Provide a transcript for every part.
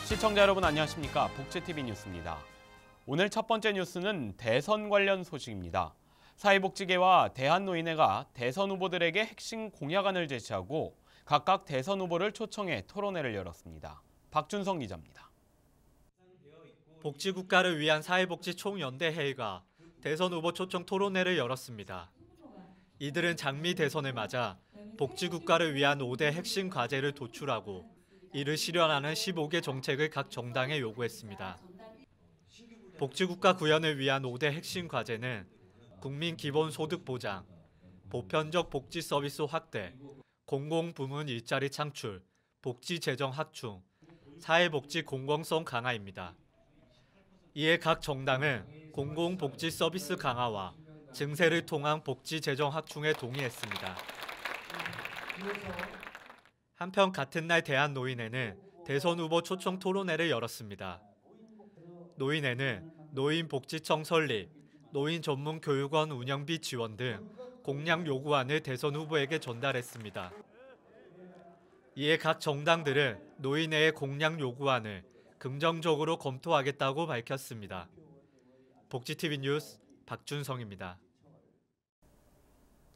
시청자 여러분 안녕하십니까? 복지TV 뉴스입니다. 오늘 첫 번째 뉴스는 대선 관련 소식입니다. 사회복지계와 대한노인회가 대선 후보들에게 핵심 공약안을 제시하고 각각 대선 후보를 초청해 토론회를 열었습니다. 박준성 기자입니다. 복지국가를 위한 사회복지 총연대회의가 대선 후보 초청 토론회를 열었습니다. 이들은 장미 대선을 맞아 복지국가를 위한 5대 핵심 과제를 도출하고 이를 실현하는 15개 정책을 각 정당에 요구했습니다. 복지국가 구현을 위한 5대 핵심 과제는 국민 기본소득 보장, 보편적 복지 서비스 확대, 공공부문 일자리 창출, 복지 재정 확충, 사회복지 공공성 강화입니다. 이에 각 정당은 공공복지 서비스 강화와 증세를 통한 복지 재정 확충에 동의했습니다. 한편 같은 날 대한노인회는 대선 후보 초청 토론회를 열었습니다. 노인회는 노인복지청 설립, 노인 전문 교육원 운영비 지원 등 공약 요구안을 대선 후보에게 전달했습니다. 이에 각 정당들은 노인회의 공약 요구안을 긍정적으로 검토하겠다고 밝혔습니다. 복지TV 뉴스 박준성입니다.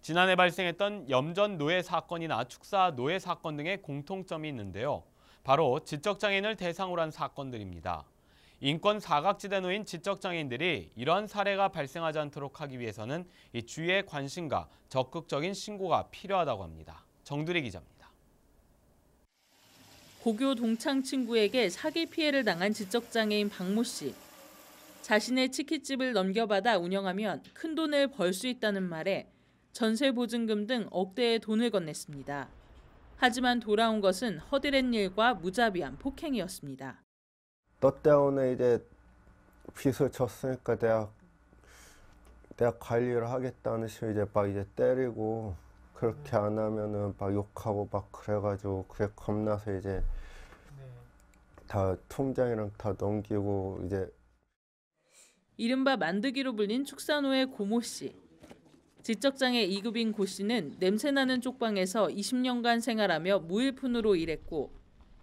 지난해 발생했던 염전 노예 사건이나 축사 노예 사건 등의 공통점이 있는데요. 바로 지적장애인을 대상으로 한 사건들입니다. 인권 사각지대 놓인 지적장애인들이 이러한 사례가 발생하지 않도록 하기 위해서는 이 주위의 관심과 적극적인 신고가 필요하다고 합니다. 정두리 기자입니다. 고교 동창 친구에게 사기 피해를 당한 지적장애인 박모 씨. 자신의 치킨집을 넘겨받아 운영하면 큰 돈을 벌 수 있다는 말에 전세 보증금 등 억대의 돈을 건넸습니다. 하지만 돌아온 것은 허드렛 일과 무자비한 폭행이었습니다. 너 때문에 이제 빚을 졌으니까 내가 관리를 하겠다는 식으로 이제 막 이제 때리고 그렇게 안 하면은 막 욕하고 막 그래가지고 그게 겁나서 이제 다 통장이랑 다 넘기고 이제 이른바 만드기로 불린 축사노의 고모 씨. 지적장애 2급인 고 씨는 냄새나는 쪽방에서 20년간 생활하며 무일푼으로 일했고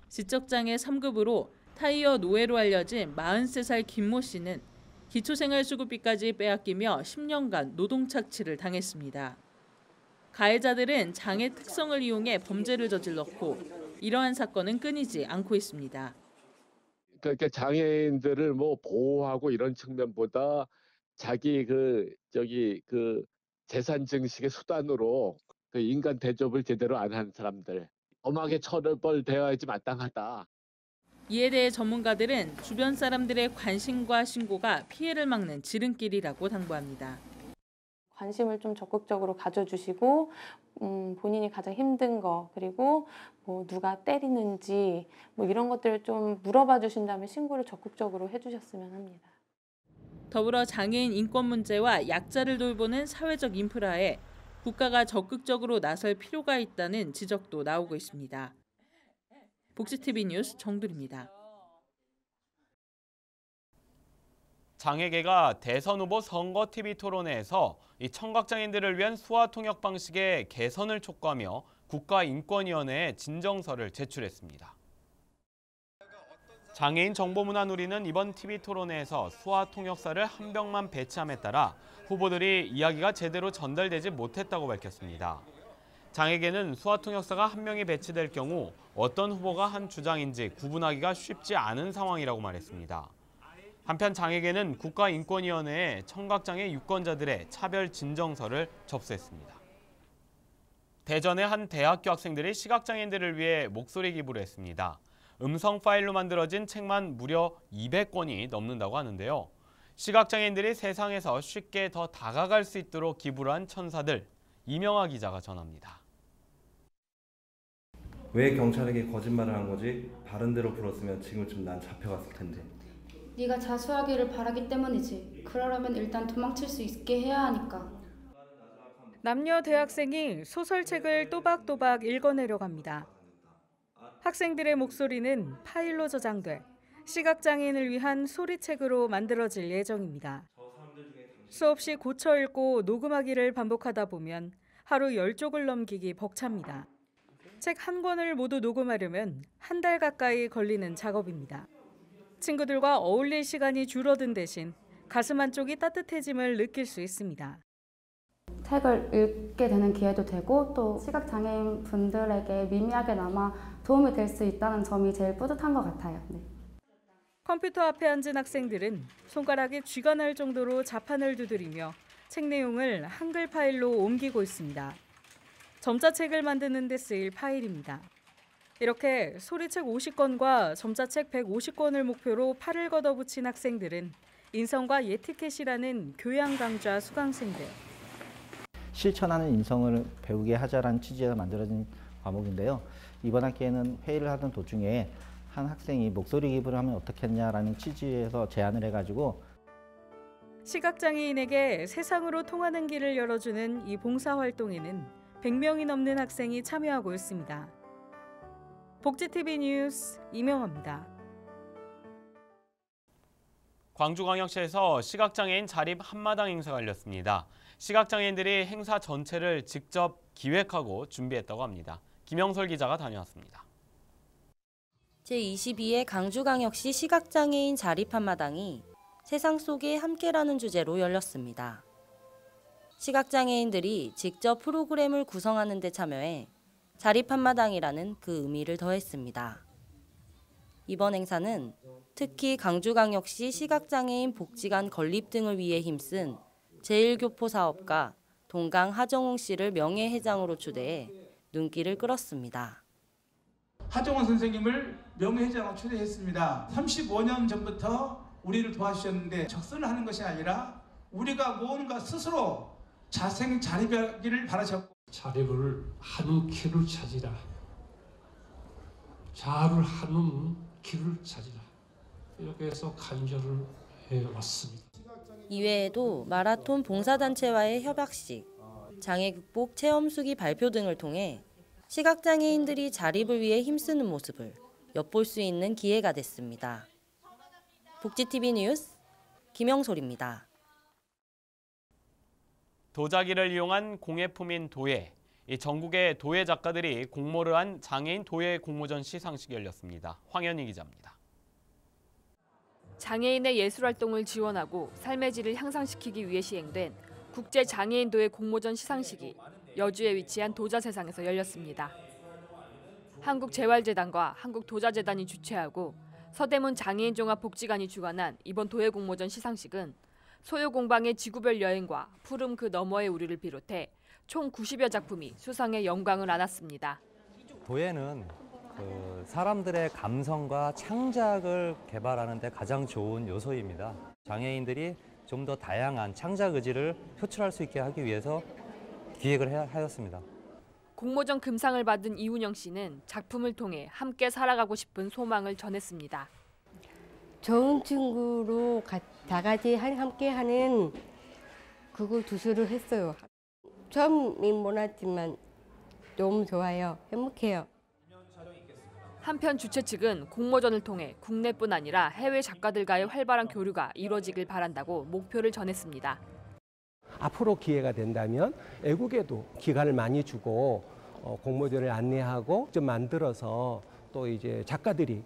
지적장애 3급으로 타이어 노예로 알려진 43살 김모 씨는 기초생활수급비까지 빼앗기며 10년간 노동착취를 당했습니다. 가해자들은 장애 특성을 이용해 범죄를 저질렀고 이러한 사건은 끊이지 않고 있습니다. 그러니까 장애인들을 뭐 보호하고 이런 측면보다 자기 재산 증식의 수단으로 그 인간 대접을 제대로 안 한 사람들 엄하게 처벌되어야지 마땅하다. 이에 대해 전문가들은 주변 사람들의 관심과 신고가 피해를 막는 지름길이라고 당부합니다. 관심을 좀 적극적으로 가져주시고 본인이 가장 힘든 거 그리고 뭐 누가 때리는지 뭐 이런 것들을 좀 물어봐 주신다면 신고를 적극적으로 해주셨으면 합니다. 더불어 장애인 인권 문제와 약자를 돌보는 사회적 인프라에 국가가 적극적으로 나설 필요가 있다는 지적도 나오고 있습니다. 복지TV 뉴스 정두리입니다. 장애계가 대선 후보 선거 TV 토론회에서 이 청각장애인들을 위한 수화통역 방식의 개선을 촉구하며 국가인권위원회에 진정서를 제출했습니다. 장애인 정보문화누리는 이번 TV 토론회에서 수화통역사를 한 명만 배치함에 따라 후보들이 이야기가 제대로 전달되지 못했다고 밝혔습니다. 장애계는 수화통역사가 한 명이 배치될 경우 어떤 후보가 한 주장인지 구분하기가 쉽지 않은 상황이라고 말했습니다. 한편 장애계는 국가인권위원회에 청각장애 유권자들의 차별 진정서를 접수했습니다. 대전의 한 대학교 학생들이 시각장애인들을 위해 목소리 기부를 했습니다. 음성 파일로 만들어진 책만 무려 200권이 넘는다고 하는데요. 시각장애인들이 세상에서 쉽게 더 다가갈 수 있도록 기부를 한 천사들, 이명아 기자가 전합니다. 왜 경찰에게 거짓말을 한 거지? 바른 대로 불었으면 지금쯤 난 잡혀갔을 텐데. 네가 자수하기를 바라기 때문이지. 그러려면 일단 도망칠 수 있게 해야 하니까. 남녀 대학생이 소설책을 또박또박 읽어내려 갑니다. 학생들의 목소리는 파일로 저장돼 시각장애인을 위한 소리책으로 만들어질 예정입니다. 수없이 고쳐 읽고 녹음하기를 반복하다 보면 하루 10쪽을 넘기기 벅찹니다. 책 한 권을 모두 녹음하려면 한 달 가까이 걸리는 작업입니다. 친구들과 어울릴 시간이 줄어든 대신 가슴 한쪽이 따뜻해짐을 느낄 수 있습니다. 책을 읽게 되는 기회도 되고 또 시각장애인 분들에게 미미하게나마 도움이 될 수 있다는 점이 제일 뿌듯한 것 같아요. 네. 컴퓨터 앞에 앉은 학생들은 손가락에 쥐가 날 정도로 자판을 두드리며 책 내용을 한글 파일로 옮기고 있습니다. 점자책을 만드는 데 쓰일 파일입니다. 이렇게 소리책 50권과 점자책 150권을 목표로 팔을 걷어붙인 학생들은 인성과 예티켓이라는 교양 강좌 수강생들. 실천하는 인성을 배우게 하자라는 취지에서 만들어진 과목인데요. 이번 학기에는 회의를 하던 도중에 한 학생이 목소리 기부를 하면 어떻겠냐라는 취지에서 제안을 해가지고 시각장애인에게 세상으로 통하는 길을 열어주는 이 봉사활동에는 100명이 넘는 학생이 참여하고 있습니다. 복지TV 뉴스 이명화입니다. 광주광역시에서 시각장애인 자립 한마당 행사가 열렸습니다. 시각장애인들이 행사 전체를 직접 기획하고 준비했다고 합니다. 김영설 기자가 다녀왔습니다. 제22회 강주광역시 시각장애인 자립 한마당이 세상 속에 함께라는 주제로 열렸습니다. 시각장애인들이 직접 프로그램을 구성하는 데 참여해 자립 한마당이라는 그 의미를 더했습니다. 이번 행사는 특히 강주광역시 시각장애인 복지관 건립 등을 위해 힘쓴 제1교포 사업가 동강 하정웅 씨를 명예회장으로 초대해 눈길을 끌었습니다. 하정웅 선생님을 명예회장으로 초대했습니다. 35년 전부터 우리를 도와주셨는데 적선을 하는 것이 아니라 우리가 무언가 스스로 자생 자립하기를 바라셨고 자립을 하는 길을 찾으라. 자아를 하는 길을 찾으라. 이렇게 해서 간절을 해왔습니다. 이외에도 마라톤 봉사단체와의 협약식, 장애 극복 체험수기 발표 등을 통해 시각장애인들이 자립을 위해 힘쓰는 모습을 엿볼 수 있는 기회가 됐습니다. 복지TV 뉴스 김영솔입니다. 도자기를 이용한 공예품인 도예. 이 전국의 도예 작가들이 공모를 한 장애인 도예 공모전 시상식이 열렸습니다. 황현희 기자입니다. 장애인의 예술활동을 지원하고 삶의 질을 향상시키기 위해 시행된 국제장애인 도예 공모전 시상식이 여주에 위치한 도자세상에서 열렸습니다. 한국재활재단과 한국도자재단이 주최하고 서대문 장애인종합복지관이 주관한 이번 도예 공모전 시상식은 소요공방의 지구별 여행과 푸름 그 너머의 우리를 비롯해 총 90여 작품이 수상의 영광을 안았습니다. 도예는 사람들의 감성과 창작을 개발하는 데 가장 좋은 요소입니다. 장애인들이 좀 더 다양한 창작 의지를 표출할 수 있게 하기 위해서 기획을 하였습니다. 공모전 금상을 받은 이운영 씨는 작품을 통해 함께 살아가고 싶은 소망을 전했습니다. 좋은 친구로 다 같이 함께하는 그걸 두수를 했어요. 처음이 몰랐지만 너무 좋아요. 행복해요. 한편 주최 측은 공모전을 통해 국내뿐 아니라 해외 작가들과의 활발한 교류가 이루어지길 바란다고 목표를 전했습니다. 앞으로 기회가 된다면 외국에도 기간을 많이 주고 공모전을 안내하고 좀 만들어서 또 이제 작가들이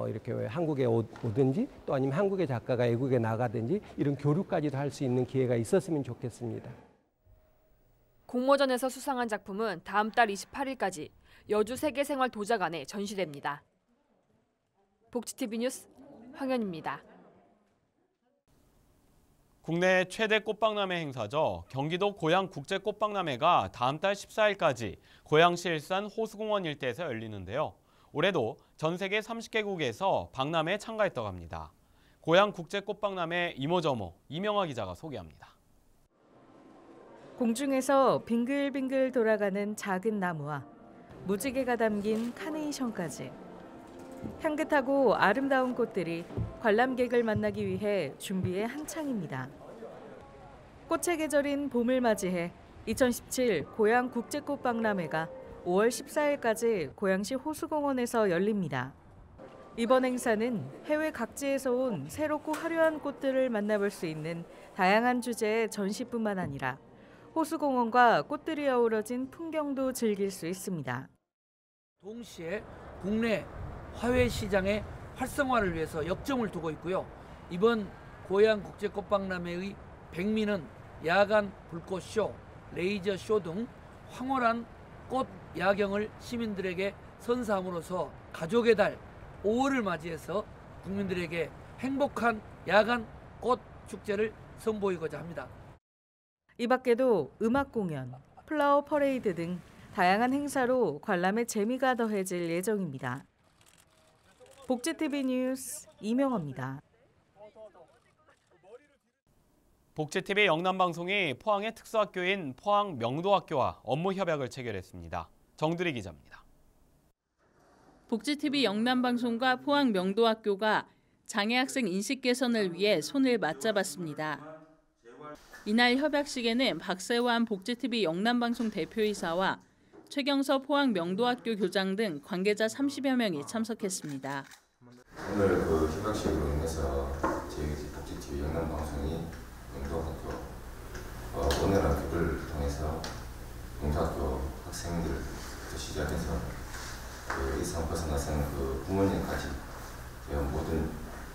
이렇게 한국에 오든지 또 아니면 한국의 작가가 외국에 나가든지 이런 교류까지도 할 수 있는 기회가 있었으면 좋겠습니다. 공모전에서 수상한 작품은 다음 달 28일까지 여주 세계생활도자관에 전시됩니다. 복지TV 뉴스 황현입니다. 국내 최대 꽃박람회 행사죠. 경기도 고양국제꽃박람회가 다음 달 14일까지 고양시 일산 호수공원 일대에서 열리는데요. 올해도 전 세계 30개국에서 박람회에 참가했다고 합니다. 고양국제꽃박람회 이모저모 이명화 기자가 소개합니다. 공중에서 빙글빙글 돌아가는 작은 나무와 무지개가 담긴 카네이션까지 향긋하고 아름다운 꽃들이 관람객을 만나기 위해 준비에 한창입니다. 꽃의 계절인 봄을 맞이해 2017 고양 국제꽃박람회가 5월 14일까지 고양시 호수공원에서 열립니다. 이번 행사는 해외 각지에서 온 새롭고 화려한 꽃들을 만나볼 수 있는 다양한 주제의 전시뿐만 아니라 호수공원과 꽃들이 어우러진 풍경도 즐길 수 있습니다. 동시에 국내 화훼 시장에 활성화를 위해서 역점을 두고 있고요. 이번 고양 국제꽃박람회의 백미는 야간 불꽃쇼, 레이저 쇼 등 황홀한 꽃 야경을 시민들에게 선사함으로써 가족의 달 5월을 맞이해서 국민들에게 행복한 야간 꽃 축제를 선보이고자 합니다. 이 밖에도 음악 공연, 플라워 퍼레이드 등 다양한 행사로 관람의 재미가 더해질 예정입니다. 복지TV 뉴스 이명호입니다. 복지TV 영남방송이 포항의 특수학교인 포항 명도학교와 업무 협약을 체결했습니다. 정두리 기자입니다. 복지TV 영남방송과 포항 명도학교가 장애 학생 인식 개선을 위해 손을 맞잡았습니다. 이날 협약식에는 박세환 복지TV 영남방송 대표이사와 최경서 포항 명도학교 교장 등 관계자 30여 명이 참석했습니다. 오늘 그 협약식으로 인해서 저희 복지TV 영남방송이 명도학교 원활한 교육을 통해서 명도학교 학생들부터 시작해서 이상 벗어나서는 그 부모님까지 모든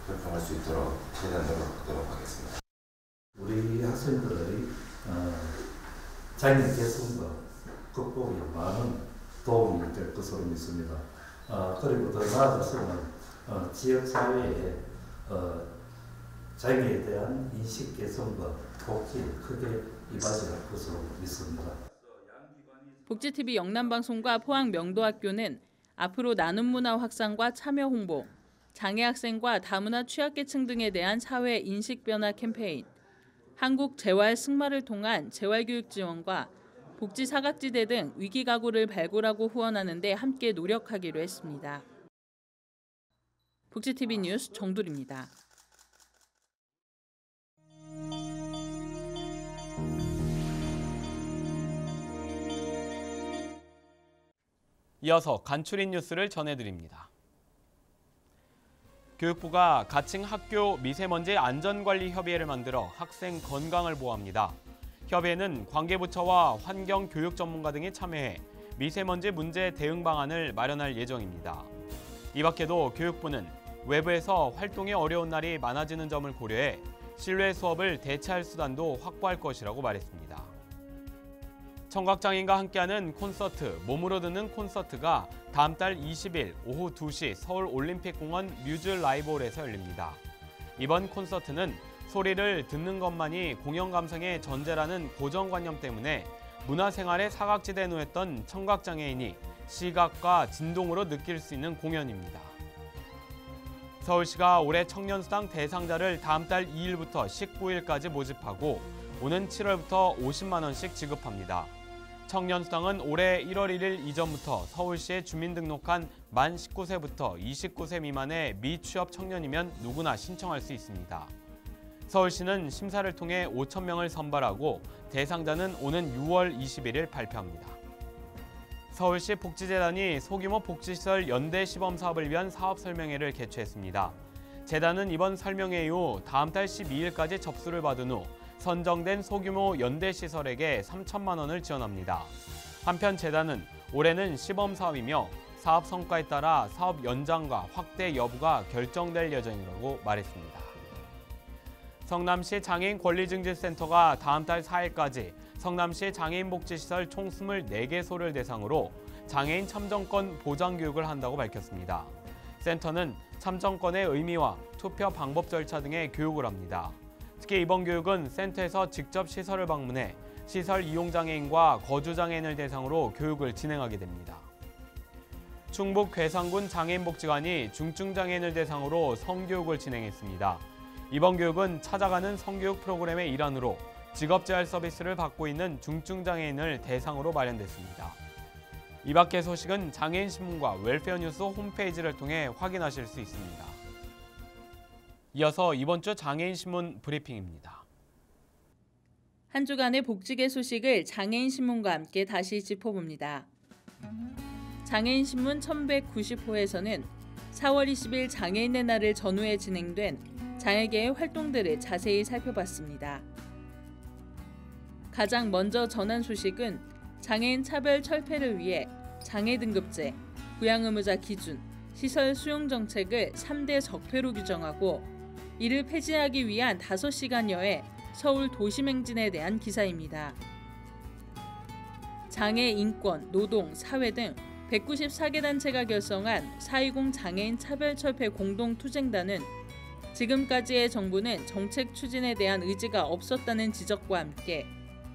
활동할 수 있도록 최대한 노력하도록 하겠습니다. 우리 학생들의 장애 개선과 극복에 많은 도움이 될 것으로 믿습니다. 그리고 더 나아가서는 지역사회에 장애에 대한 인식 개선과 복지에 크게 이바지할 것으로 믿습니다. 복지TV 영남방송과 포항 명도학교는 앞으로 나눔 문화 확산과 참여 홍보, 장애 학생과 다문화 취약계층 등에 대한 사회 인식 변화 캠페인, 한국 재활 승마를 통한 재활교육 지원과 복지 사각지대 등 위기 가구를 발굴하고 후원하는 데 함께 노력하기로 했습니다. 복지TV 뉴스 정두리입니다. 이어서 간추린 뉴스를 전해드립니다. 교육부가 가칭 학교 미세먼지 안전관리 협의회를 만들어 학생 건강을 보호합니다. 협의회는 관계부처와 환경교육 전문가 등이 참여해 미세먼지 문제 대응 방안을 마련할 예정입니다. 이 밖에도 교육부는 외부에서 활동이 어려운 날이 많아지는 점을 고려해 실외 수업을 대체할 수단도 확보할 것이라고 말했습니다. 청각장애인과 함께하는 콘서트, 몸으로 듣는 콘서트가 다음 달 20일 오후 2시 서울 올림픽공원 뮤즈 라이브홀에서 열립니다. 이번 콘서트는 소리를 듣는 것만이 공연 감상의 전제라는 고정관념 때문에 문화생활의 사각지대에 놓였던 청각장애인이 시각과 진동으로 느낄 수 있는 공연입니다. 서울시가 올해 청년수당 대상자를 다음 달 2일부터 19일까지 모집하고 오는 7월부터 50만 원씩 지급합니다. 청년수당은 올해 1월 1일 이전부터 서울시에 주민등록한 만 19세부터 29세 미만의 미취업 청년이면 누구나 신청할 수 있습니다. 서울시는 심사를 통해 5천 명을 선발하고 대상자는 오는 6월 21일 발표합니다. 서울시 복지재단이 소규모 복지시설 연대 시범 사업을 위한 사업 설명회를 개최했습니다. 재단은 이번 설명회 이후 다음 달 12일까지 접수를 받은 후 선정된 소규모 연대시설에게 3천만 원을 지원합니다. 한편 재단은 올해는 시범 사업이며 사업 성과에 따라 사업 연장과 확대 여부가 결정될 예정이라고 말했습니다. 성남시 장애인 권리증진센터가 다음 달 4일까지 성남시 장애인복지시설 총 24개소를 대상으로 장애인 참정권 보장 교육을 한다고 밝혔습니다. 센터는 참정권의 의미와 투표 방법 절차 등의 교육을 합니다. 특히 이번 교육은 센터에서 직접 시설을 방문해 시설 이용장애인과 거주장애인을 대상으로 교육을 진행하게 됩니다. 충북 괴산군 장애인복지관이 중증장애인을 대상으로 성교육을 진행했습니다. 이번 교육은 찾아가는 성교육 프로그램의 일환으로 직업재활 서비스를 받고 있는 중증장애인을 대상으로 마련됐습니다. 이 밖의 소식은 장애인신문과 웰페어뉴스 홈페이지를 통해 확인하실 수 있습니다. 이어서 이번 주 장애인신문 브리핑입니다. 한 주간의 복지계 소식을 장애인신문과 함께 다시 짚어봅니다. 장애인신문 1190호에서는 4월 20일 장애인의 날을 전후해 진행된 장애계의 활동들을 자세히 살펴봤습니다. 가장 먼저 전한 소식은 장애인 차별 철폐를 위해 장애 등급제, 부양 의무자 기준, 시설 수용 정책을 3대 적폐로 규정하고 이를 폐지하기 위한 5시간여의 서울 도심행진에 대한 기사입니다. 장애 인권, 노동, 사회 등 194개 단체가 결성한 4.20 장애인 차별철폐 공동투쟁단은 지금까지의 정부는 정책 추진에 대한 의지가 없었다는 지적과 함께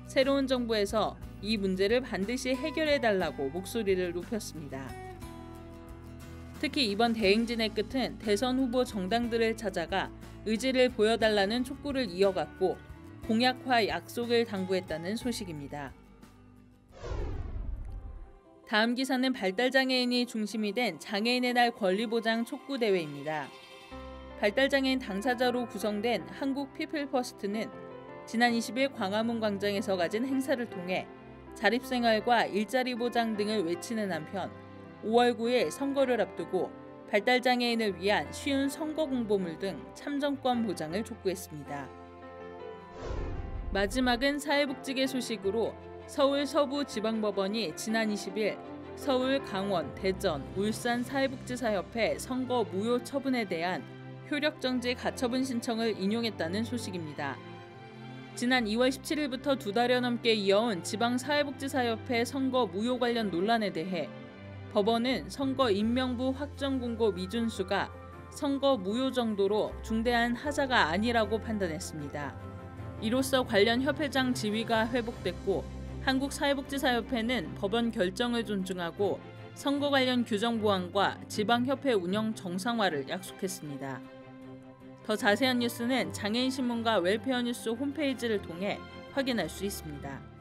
새로운 정부에서 이 문제를 반드시 해결해달라고 목소리를 높였습니다. 특히 이번 대행진의 끝은 대선 후보 정당들을 찾아가 의지를 보여달라는 촉구를 이어갔고 공약화 약속을 당부했다는 소식입니다. 다음 기사는 발달장애인이 중심이 된 장애인의 날 권리보장 촉구대회입니다. 발달장애인 당사자로 구성된 한국 피플퍼스트는 지난 20일 광화문 광장에서 가진 행사를 통해 자립생활과 일자리 보장 등을 외치는 한편 5월 9일 선거를 앞두고 발달장애인을 위한 쉬운 선거 공보물 등 참정권 보장을 촉구했습니다. 마지막은 사회복지계 소식으로 서울 서부지방법원이 지난 20일 서울, 강원, 대전, 울산 사회복지사협회 선거 무효 처분에 대한 효력정지 가처분 신청을 인용했다는 소식입니다. 지난 2월 17일부터 2달여 넘게 이어온 지방사회복지사협회 선거 무효 관련 논란에 대해 법원은 선거 임명부 확정 공고 미준수가 선거 무효 정도로 중대한 하자가 아니라고 판단했습니다. 이로써 관련 협회장 지위가 회복됐고 한국사회복지사협회는 법원 결정을 존중하고 선거 관련 규정 보완과 지방협회 운영 정상화를 약속했습니다. 더 자세한 뉴스는 장애인신문과 웰페어뉴스 홈페이지를 통해 확인할 수 있습니다.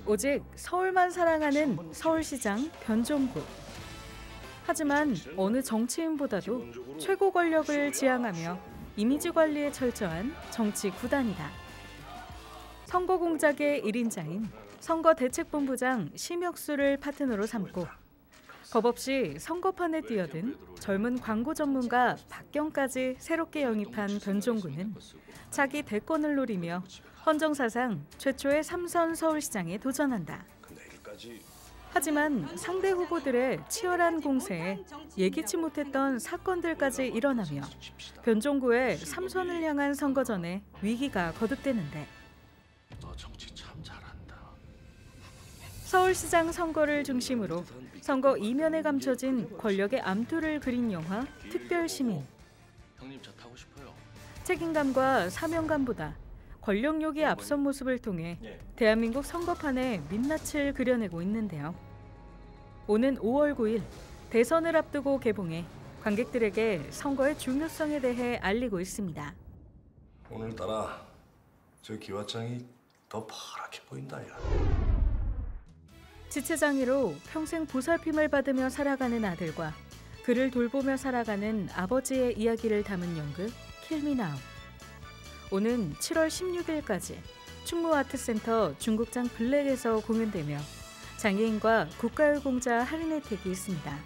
오직 서울만 사랑하는 서울시장 변종구. 하지만 어느 정치인보다도 최고 권력을 지향하며 이미지 관리에 철저한 정치 구단이다. 선거 공작의 1인자인 선거대책본부장 심혁수를 파트너로 삼고 겁없이 선거판에 뛰어든 젊은 광고 전문가 박경까지 새롭게 영입한 변종구는 차기 대권을 노리며 헌정사상 최초의 3선 서울시장에 도전한다. 하지만 상대 후보들의 치열한 공세에 예기치 못했던 사건들까지 일어나며 변종구의 3선을 향한 선거전에 위기가 거듭되는데 너 정치 참 잘한다. 서울시장 선거를 중심으로 선거 이면에 감춰진 권력의 암투를 그린 영화 특별시민. 형님 저 타고 싶어요. 책임감과 사명감보다 권력욕이 앞선 모습을 통해 대한민국 선거판에 민낯을 그려내고 있는데요. 오는 5월 9일 대선을 앞두고 개봉해 관객들에게 선거의 중요성에 대해 알리고 있습니다. 오늘따라 저 기와장이 더 파랗게 보인다. 야. 지체장애로 평생 보살핌을 받으며 살아가는 아들과 그를 돌보며 살아가는 아버지의 이야기를 담은 연극 킬미나우. 오는 7월 16일까지 충무아트센터 중국장 블랙에서 공연되며 장애인과 국가유공자 할인 혜택이 있습니다.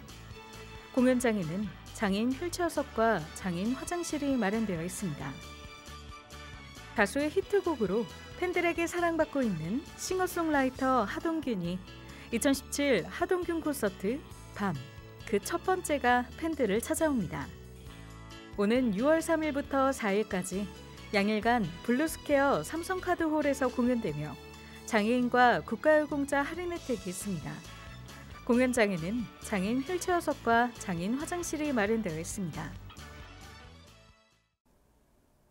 공연장에는 장애인 휠체어석과 장애인 화장실이 마련되어 있습니다. 가수의 히트곡으로 팬들에게 사랑받고 있는 싱어송라이터 하동균이 2017 하동균 콘서트 밤 그 첫 번째가 팬들을 찾아옵니다. 오는 6월 3일부터 4일까지 양일간 블루스퀘어 삼성카드홀에서 공연되며 장애인과 국가유공자 할인 혜택이 있습니다. 공연장에는 장애인 휠체어석과 장애인 화장실이 마련되어 있습니다.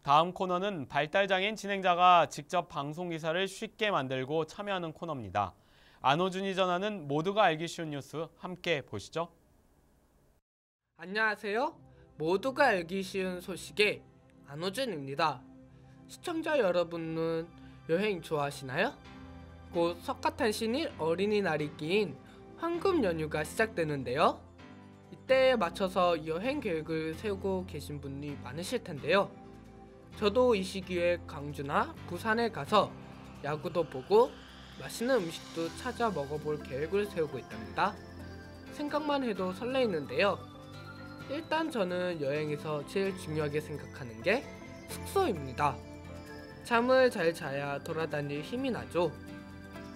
다음 코너는 발달장애인 진행자가 직접 방송 기사를 쉽게 만들고 참여하는 코너입니다. 안호준이 전하는 모두가 알기 쉬운 뉴스 함께 보시죠. 안녕하세요. 모두가 알기 쉬운 소식의 안호준입니다. 시청자 여러분은 여행 좋아하시나요? 곧 석가탄신일 어린이날이 끼인 황금 연휴가 시작되는데요. 이때에 맞춰서 여행 계획을 세우고 계신 분이 많으실 텐데요. 저도 이 시기에 광주나 부산에 가서 야구도 보고 맛있는 음식도 찾아 먹어볼 계획을 세우고 있답니다. 생각만 해도 설레이는데요. 일단 저는 여행에서 제일 중요하게 생각하는 게 숙소입니다. 잠을 잘 자야 돌아다닐 힘이 나죠.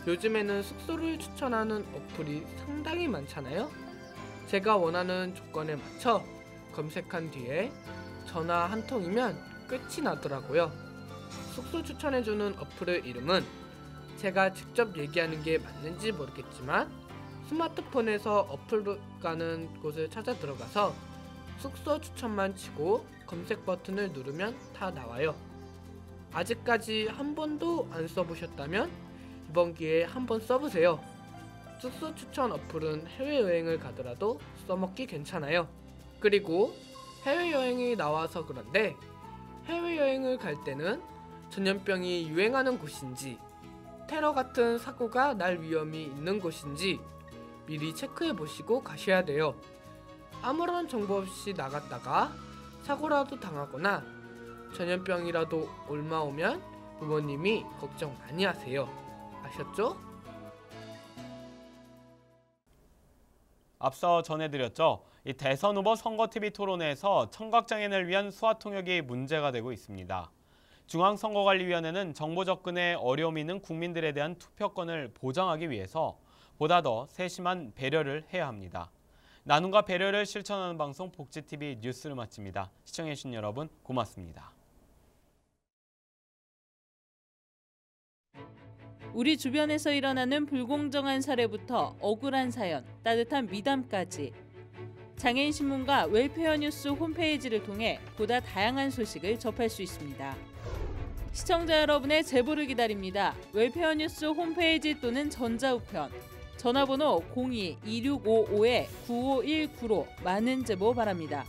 요즘에는 숙소를 추천하는 어플이 상당히 많잖아요. 제가 원하는 조건에 맞춰 검색한 뒤에 전화 한 통이면 끝이 나더라고요. 숙소 추천해주는 어플의 이름은 제가 직접 얘기하는 게 맞는지 모르겠지만 스마트폰에서 어플로 가는 곳을 찾아 들어가서 숙소 추천만 치고 검색 버튼을 누르면 다 나와요. 아직까지 한 번도 안 써보셨다면 이번 기회에 한번 써보세요. 숙소 추천 어플은 해외여행을 가더라도 써먹기 괜찮아요. 그리고 해외여행이 나와서 그런데 해외여행을 갈 때는 전염병이 유행하는 곳인지 테러 같은 사고가 날 위험이 있는 곳인지 미리 체크해 보시고 가셔야 돼요. 아무런 정보 없이 나갔다가 사고라도 당하거나 전염병이라도 옮아오면 부모님이 걱정 많이 하세요. 아셨죠? 앞서 전해드렸죠. 이 대선 후보 선거 TV 토론회에서 청각장애인을 위한 수화 통역이 문제가 되고 있습니다. 중앙선거관리위원회는 정보 접근에 어려움이 있는 국민들에 대한 투표권을 보장하기 위해서 보다 더 세심한 배려를 해야 합니다. 나눔과 배려를 실천하는 방송 복지TV 뉴스를 마칩니다. 시청해주신 여러분 고맙습니다. 우리 주변에서 일어나는 불공정한 사례부터 억울한 사연, 따뜻한 미담까지 장애인신문과 웰페어 뉴스 홈페이지를 통해 보다 다양한 소식을 접할 수 있습니다. 시청자 여러분의 제보를 기다립니다. 웰페어 뉴스 홈페이지 또는 전자우편, 전화번호 02-2655-9519로 많은 제보 바랍니다.